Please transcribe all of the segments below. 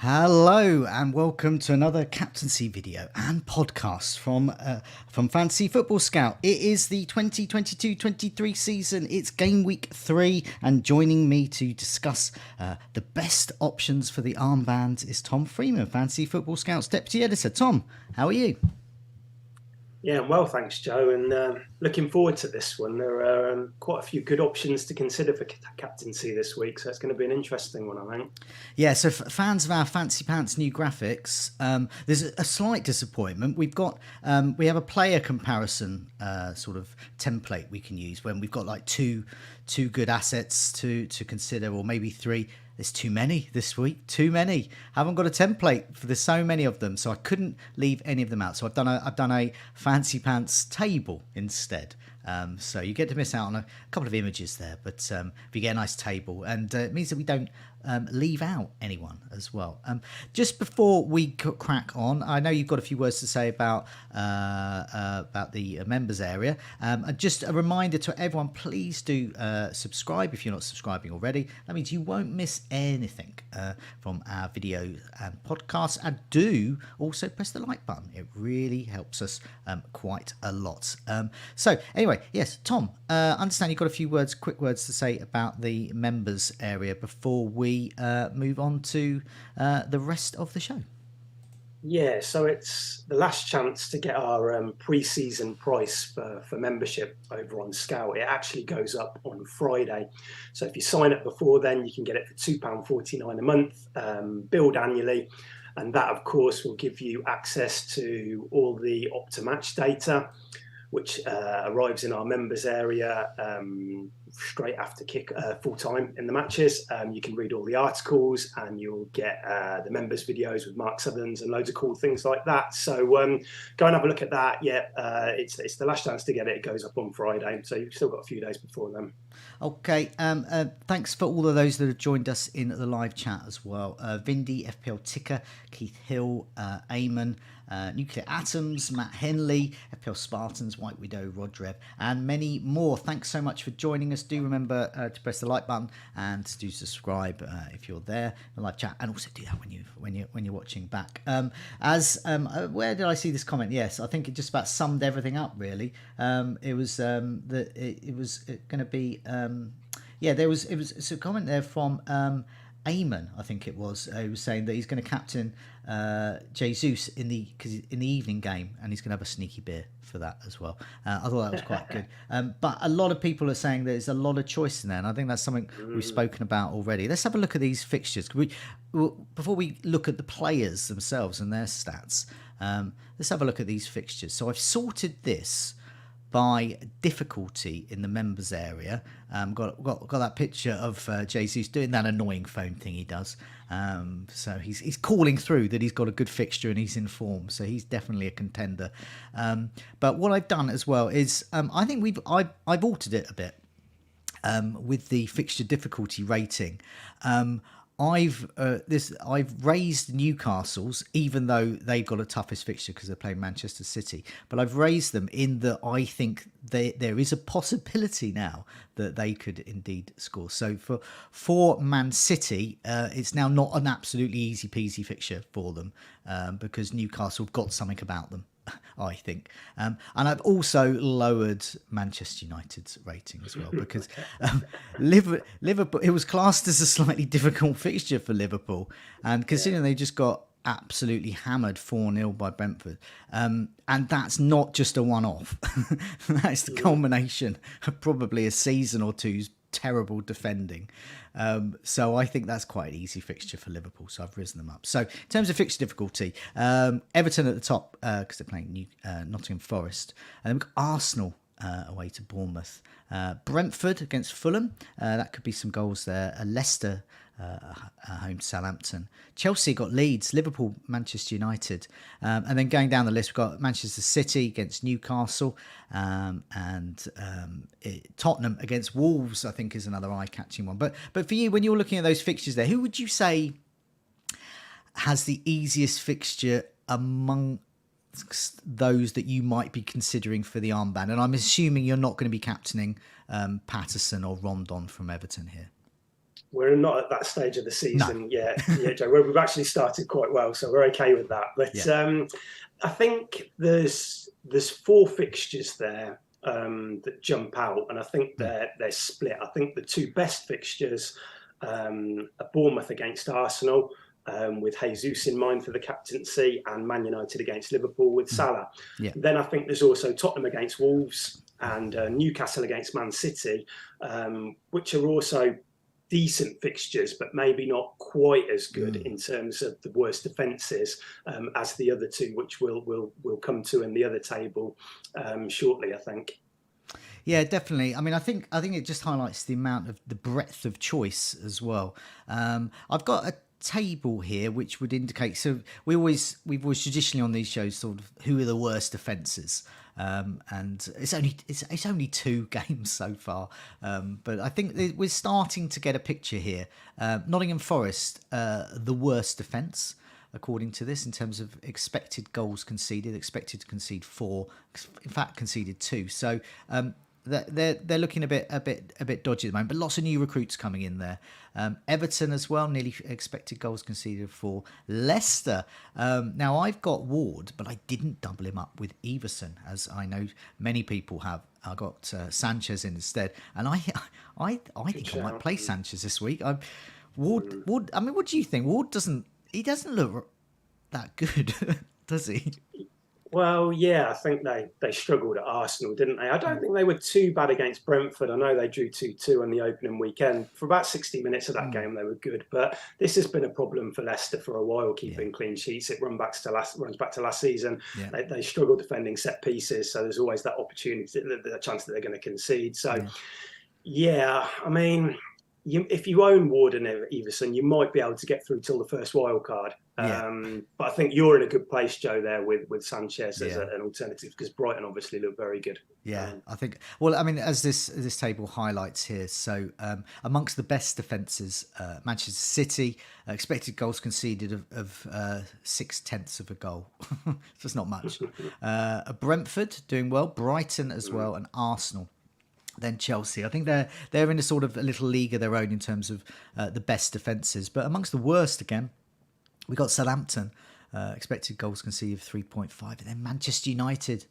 Hello and welcome to another captaincy video and podcast from Fantasy Football Scout. It is the 2022-23 season. It's game week 3, and joining me to discuss the best options for the armband is Tom Freeman, Fantasy Football Scout's deputy editor. Tom, how are you? Yeah, well, thanks, Joe, and looking forward to this one. There are quite a few good options to consider for captaincy this week, so it's going to be an interesting one, I think. Yeah, so fans of our Fancy Pants new graphics, there's a slight disappointment. We have a player comparison sort of template we can use when we've got like two good assets to consider, or maybe 3. There's too many this week. Too many. I haven't got a template for there's so many of them, so I couldn't leave any of them out. So I've done a Fancy Pants table instead. So you get to miss out on a couple of images there, but you get a nice table, and it means that we don't leave out anyone as well. Just before we crack on, I know you've got a few words to say about the members area. Just a reminder to everyone, please do subscribe if you're not subscribing already. That means you won't miss anything from our videos and podcasts. And do also press the like button. It really helps us quite a lot. So anyway, yes, Tom, I understand you've got a few quick words to say about the members area before we move on to the rest of the show. Yeah, so it's the last chance to get our pre-season price for membership over on Scout. It actually goes up on Friday. So if you sign up before then, you can get it for £2.49 a month, billed annually. And that, of course, will give you access to all the Optimatch data, which arrives in our members area straight after kick full time in the matches. You can read all the articles, and you'll get the members videos with Mark Sutherland and loads of cool things like that. So go and have a look at that. Yeah, it's the last chance to get it. It goes up on Friday, so you've still got a few days before then. Okay, thanks for all of those that have joined us in the live chat as well. Vindy, FPL Ticker, Keith Hill, Eamon, Nuclear Atoms, Matt Henley, FPL Spartans, White Widow, Rodrev, and many more. Thanks so much for joining us. Do remember to press the like button and to subscribe if you're there in the live chat, and also do that when you're watching back. Where did I see this comment? Yes, I think it just about summed everything up. Really, it was going to be. It was a comment there from Eamon, I think it was. He was saying that he's going to captain Jesus in the evening game, and he's going to have a sneaky beer for that as well. I thought that was quite good. But a lot of people are saying there's a lot of choice in there, and I think that's something we've spoken about already. Let's have a look at these fixtures. Before we look at the players themselves and their stats, let's have a look at these fixtures. So I've sorted this by difficulty in the members area. Got that picture of Jesus doing that annoying phone thing he does. So he's calling through that he's got a good fixture and he's in form. So he's definitely a contender. But what I've done as well is I think I've altered it a bit with the fixture difficulty rating. I've raised Newcastle's, even though they've got a toughest fixture because they're playing Manchester City. But I've raised them in that I think there is a possibility now that they could indeed score. So for Man City, it's now not an absolutely easy peasy fixture for them because Newcastle have got something about them, I think. And I've also lowered Manchester United's rating as well because Liverpool, it was classed as a slightly difficult fixture for Liverpool. And considering they just got absolutely hammered 4-0 by Brentford. And that's not just a one-off. That's the culmination of probably a season or two's terrible defending. So I think that's quite an easy fixture for Liverpool. So I've risen them up. So in terms of fixture difficulty, Everton at the top because they're playing Nottingham Forest. And then we've got Arsenal away to Bournemouth. Brentford against Fulham. That could be some goals there. Leicester home to Southampton. Chelsea got Leeds, Liverpool, Manchester United, and then going down the list we've got Manchester City against Newcastle, and Tottenham against Wolves. I think is another eye-catching one. But for you, when you're looking at those fixtures there, who would you say has the easiest fixture among those that you might be considering for the armband? And I'm assuming you're not going to be captaining Patterson or Rondon from Everton here. we're not at that stage of the season No. yet, Joe. Where we've actually started quite well, so we're okay with that. But I think there's 4 fixtures there that jump out, and I think they're split. I think the 2 best fixtures are Bournemouth against Arsenal, with Jesus in mind for the captaincy, and Man United against Liverpool with Salah. Then I think there's also Tottenham against Wolves and Newcastle against Man City, which are also decent fixtures, but maybe not quite as good in terms of the worst defences as the other 2, which we'll come to in the other table shortly, I think. Yeah, definitely. I mean, I think it just highlights the amount of the breadth of choice as well. I've got a table here which would indicate, so we've always traditionally on these shows sort of who are the worst offences, and it's only 2 games so far, but I think we're starting to get a picture here. Nottingham Forest, the worst defence according to this in terms of expected goals conceded, expected to concede 4, in fact conceded 2, so they're looking a bit dodgy at the moment, but lots of new recruits coming in there. Everton as well, nearly expected goals conceded for. Leicester, now I've got Ward, but I didn't double him up with Everson, as I know many people have. I got Sanchez instead, and I think I might play Sanchez this week. Ward. I mean, what do you think? Ward doesn't look that good, does he? Well, yeah, I think they struggled at Arsenal, didn't they? I don't think they were too bad against Brentford. I know they drew 2-2 on the opening weekend. For about 60 minutes of that game, they were good. But this has been a problem for Leicester for a while, keeping clean sheets. It runs back to last season. Yeah. They struggle defending set pieces, so there's always that opportunity, the chance that they're going to concede. So, I mean, if you own Ward and Everson, you might be able to get through till the first wild card. But I think you're in a good place, Joe, there with Sanchez as an alternative, because Brighton obviously look very good. I think. Well, I mean, as this table highlights here, so amongst the best defences, Manchester City, expected goals conceded of 0.6 of a goal, just not much. Brentford doing well, Brighton as well, and Arsenal. Then Chelsea. I think they're in a sort of a little league of their own in terms of the best defences. But amongst the worst, again, we got Southampton, expected goals conceded of 3.5, and then Manchester United,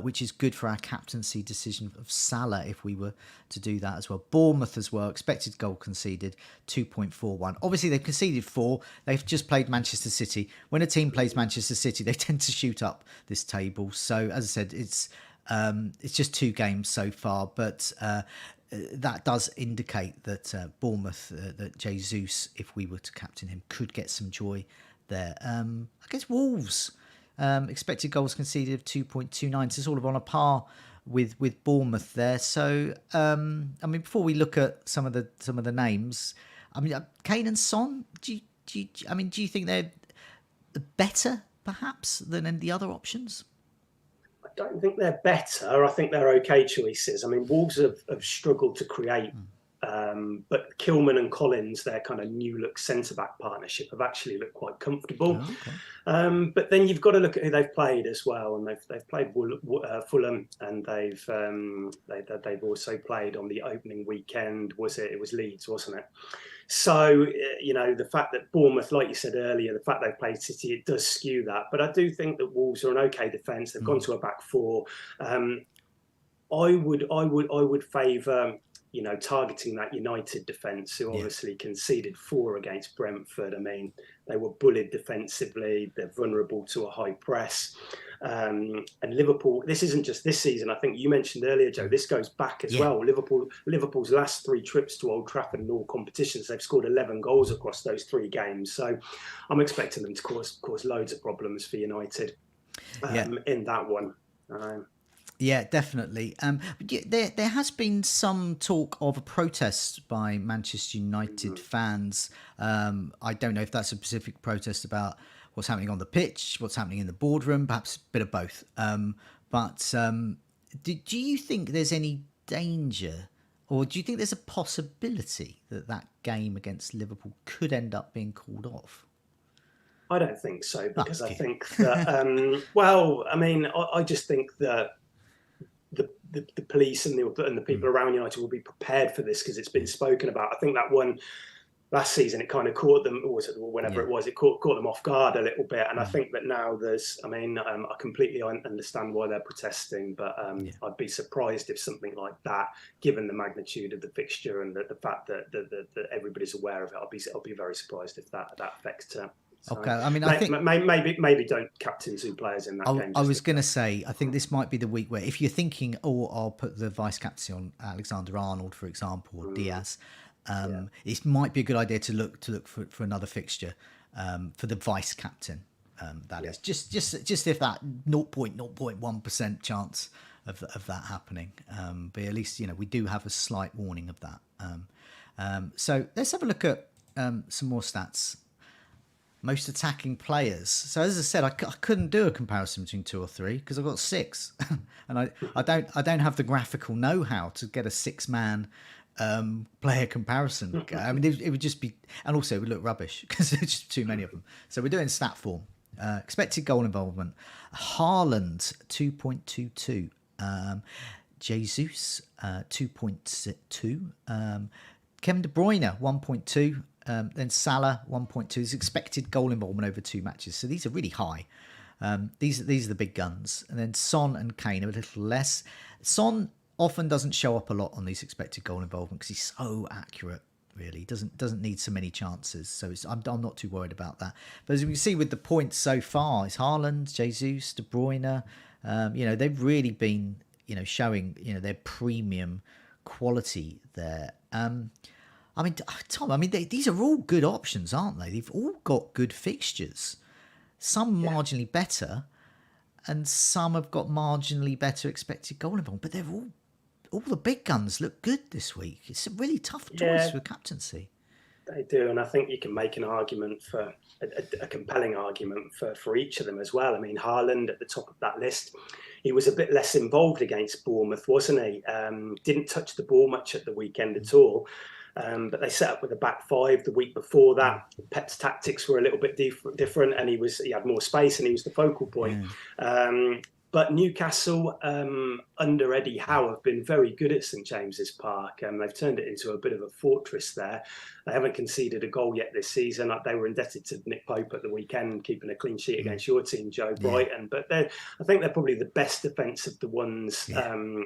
which is good for our captaincy decision of Salah if we were to do that as well. Bournemouth as well, expected goal conceded 2.41. Obviously, they've conceded 4. They've just played Manchester City. When a team plays Manchester City, they tend to shoot up this table. So, as I said, it's just 2 games so far, but that does indicate that Bournemouth, that Jesus, if we were to captain him, could get some joy there. I guess Wolves, expected goals conceded of 2.29, so sort of on a par with Bournemouth there. So, I mean, before we look at some of the names, I mean, Kane and Son, do you think they're better perhaps than any of the other options? I don't think they're better. I think they're okay choices. I mean, Wolves have struggled to create, but Kilman and Collins, their kind of new look centre-back partnership, have actually looked quite comfortable. Oh, okay. But then you've got to look at who they've played as well, and they've played Fulham, and they've also played on the opening weekend. It was Leeds, wasn't it? So, the fact that Bournemouth, like you said earlier, the fact they've played City, it does skew that. But I do think that Wolves are an okay defence. They've gone to a back 4. I would favour, targeting that United defence, who obviously conceded 4 against Brentford. I mean, they were bullied defensively. They're vulnerable to a high press. And Liverpool, this isn't just this season. I think you mentioned earlier, Joe, this goes back as well. Liverpool's last 3 trips to Old Trafford in all competitions, they've scored 11 goals across those 3 games. So I'm expecting them to cause loads of problems for United in that one. Yeah, definitely. There has been some talk of a protest by Manchester United fans. I don't know if that's a specific protest about what's happening on the pitch, what's happening in the boardroom, perhaps a bit of both. But do you think there's any danger, or do you think there's a possibility that game against Liverpool could end up being called off? I don't think so, because I think that, well, I mean, I just think that the police and the people around United will be prepared for this, because it's been spoken about. I think that one last season it kind of caught them, or was it whenever it was, it caught them off guard a little bit. And I think that now I completely understand why they're protesting, but I'd be surprised if something like that, given the magnitude of the fixture and the fact that everybody's aware of it, I'll be very surprised if that affects it. So okay, I mean, I think maybe don't captain 2 players in that game. I was going to say, I think this might be the week where, if you're thinking, I'll put the vice captaincy on Alexander-Arnold, for example, or Diaz, it might be a good idea to look for another fixture for the vice captain. That is just if that 0.01% chance of that happening, but at least we do have a slight warning of that. So let's have a look at some more stats. Most attacking players. So as I said, I couldn't do a comparison between 2 or 3 because I've got 6, and I don't have the graphical know-how to get a 6-man player comparison. I mean, it would just be, and also it would look rubbish because there's just too many of them. So we're doing stat form. Expected goal involvement. Haaland 2.22. Jesus 2.2. Kevin De Bruyne 1.2. Then Salah 1.2 is expected goal involvement over 2 matches. So these are really high. These are the big guns. And then Son and Kane are a little less. Son often doesn't show up a lot on these expected goal involvement because he's so accurate. Really, he doesn't need so many chances. So I'm not too worried about that. But as we can see with the points so far, it's Haaland, Jesus, De Bruyne. They've really been showing their premium quality there. I mean, Tom, these are all good options, aren't they? They've all got good fixtures. Some marginally better, and some have got marginally better expected goal involvement. But they're all the big guns look good this week. It's a really tough choice for captaincy. They do, and I think you can make an argument for a compelling argument for each of them as well. I mean, Haaland at the top of that list, he was a bit less involved against Bournemouth, wasn't he? Didn't touch the ball much at the weekend at all. But they set up with a back 5 the week before that. Pep's tactics were a little bit different, and he had more space, and he was the focal point. But Newcastle, under Eddie Howe, have been very good at St James's Park. They've turned it into a bit of a fortress there. They haven't conceded a goal yet this season. They were indebted to Nick Pope at the weekend, keeping a clean sheet against your team, Joe, Brighton. But I think they're probably the best defence of the ones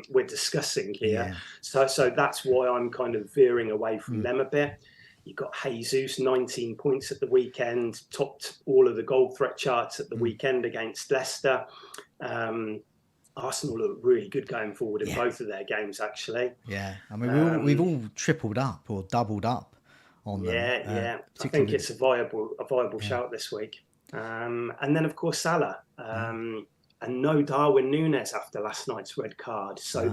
we're discussing here. So that's why I'm kind of veering away from them a bit. You've got Jesus, 19 points at the weekend, topped all of the goal threat charts at the weekend against Leicester. Arsenal look really good going forward in both of their games, actually. Yeah, I mean, we've all tripled up or doubled up on them. Yeah. I think it's a viable shout this week. And then, of course, Salah. And no Darwin Núñez after last night's red card. So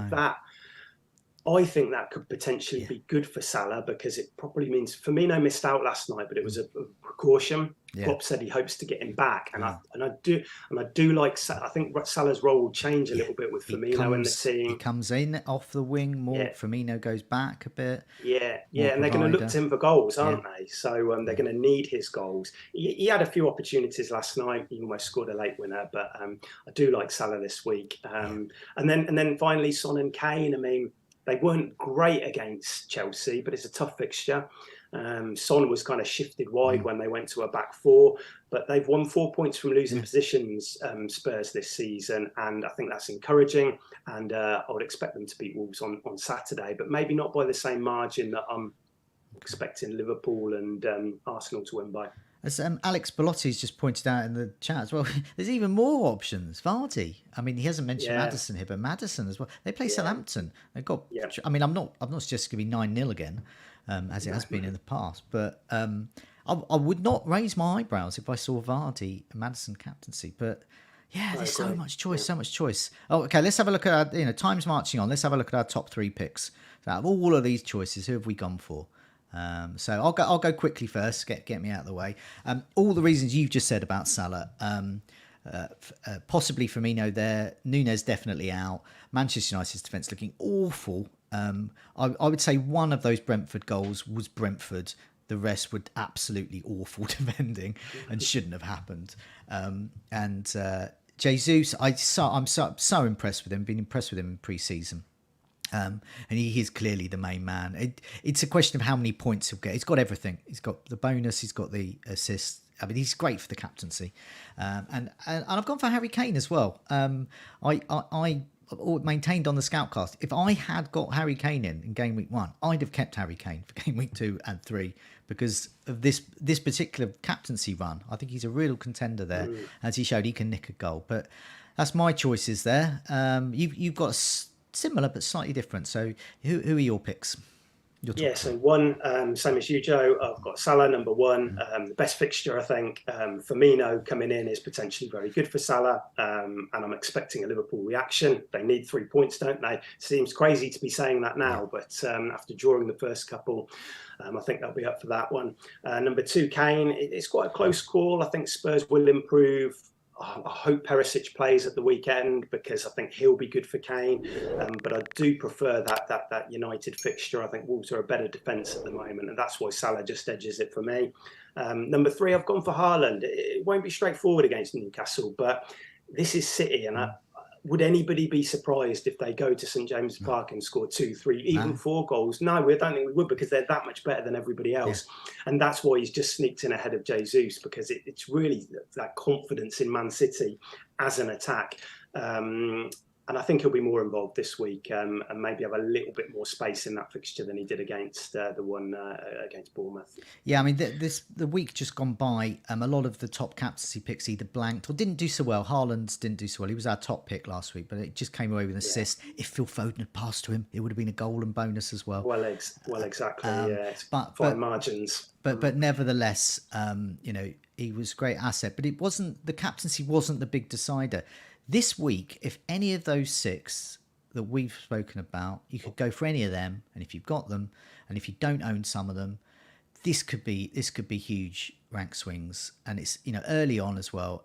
I think that could potentially be good for Salah, because it probably means Firmino missed out last night, but it was a precaution. Klopp said he hopes to get him back, and I do like. I think Salah's role will change a little bit with Firmino in the team. He comes in off the wing more. Firmino goes back a bit. And they're going to look to him for goals, aren't they? So they're going to need his goals. He had a few opportunities last night. He almost scored a late winner, but I do like Salah this week. And then finally, Son and Kane. I mean, they weren't great against Chelsea, but it's a tough fixture. Son was kind of shifted wide when they went to a back 4, but they've won 4 points from losing positions, Spurs, this season, and I think that's encouraging. And I would expect them to beat Wolves on Saturday, but maybe not by the same margin that I'm expecting Liverpool and Arsenal to win by. As Alex Belotti's just pointed out in the chat as well, there's even more options. Vardy. I mean, he hasn't mentioned Maddison here, but Maddison as well. They play Southampton. They've got. I mean, I'm not suggesting it's going to be 9-0 again, as it has been in the past. But I would not raise my eyebrows if I saw Vardy and Maddison captaincy. But there's so much choice. Oh, okay. Let's have a look at our. Time's marching on. Let's have a look at our top 3 picks. So out of all of these choices, who have we gone for? So I'll go quickly first, get me out of the way. All the reasons you've just said about Salah, possibly Firmino there, Núñez definitely out, Manchester United's defence looking awful. I would say one of those Brentford goals was Brentford. The rest were absolutely awful defending and shouldn't have happened. And Jesus, I'm so impressed with him. Been impressed with him in pre-season. And he is clearly the main man. It's a question of how many points he'll get. He's got everything. He's got the bonus. He's got the assist. I mean, he's great for the captaincy. And I've gone for Harry Kane as well. I maintained on the Scoutcast, if I had got Harry Kane in Game Week 1, I'd have kept Harry Kane for Game Week 2 and 3 because of this particular captaincy run. I think he's a real contender there. As he showed, he can nick a goal. But that's my choices there. You've got similar but slightly different. So who are your picks? So one, same as you, Joe. I've got Salah number one. The best fixture, I think. Firmino coming in is potentially very good for Salah, and I'm expecting a Liverpool reaction. They need 3 points, don't they? Seems crazy to be saying that now, but after drawing the first couple, I think they'll be up for that one. Number two, Kane. It's quite a close call. I think Spurs will improve. I hope Perisic plays at the weekend because I think he'll be good for Kane. But I do prefer that United fixture. I think Wolves are a better defence at the moment, and that's why Salah just edges it for me. Number three, I've gone for Haaland. It won't be straightforward against Newcastle, but this is City, and would anybody be surprised if they go to St James's Park and score 2, 3, even 4 goals? No, I don't think we would because they're that much better than everybody else. Yeah. And that's why he's just sneaked in ahead of Jesus because it's really that confidence in Man City as an attack. And I think he'll be more involved this week and maybe have a little bit more space in that fixture than he did against the one against Bournemouth. Yeah, I mean, the week just gone by, a lot of the top captaincy picks either blanked or didn't do so well. Haaland didn't do so well. He was our top pick last week, but it just came away with an assist. If Phil Foden had passed to him, it would have been a goal and bonus as well. Well, exactly. It's fine margins. But nevertheless, he was a great asset. But the captaincy wasn't the big decider. This week, if any of those 6 that we've spoken about, you could go for any of them, and if you've got them, and if you don't own some of them, this could be huge rank swings, and it's early on as well.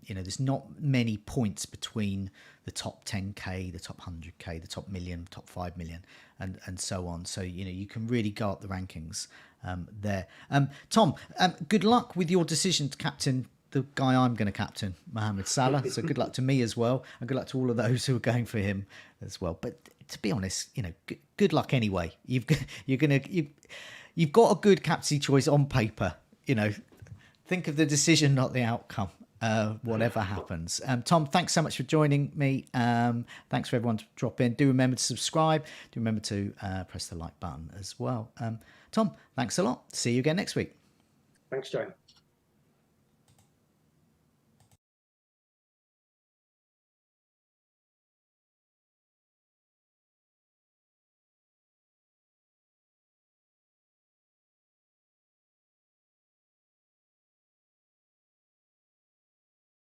There's not many points between the top 10k, the top 100k, the top million, top 5 million, and so on. So you can really go up the rankings there. Tom, good luck with your decision to captain the guy I'm going to captain, Mohamed Salah. So good luck to me as well, and good luck to all of those who are going for him as well. But to be honest, good luck anyway. You've got a good captaincy choice on paper. Think of the decision, not the outcome. Whatever happens. Tom, thanks so much for joining me. Thanks for everyone to drop in. Do remember to subscribe. Do remember to press the like button as well. Tom, thanks a lot. See you again next week. Thanks, Joe.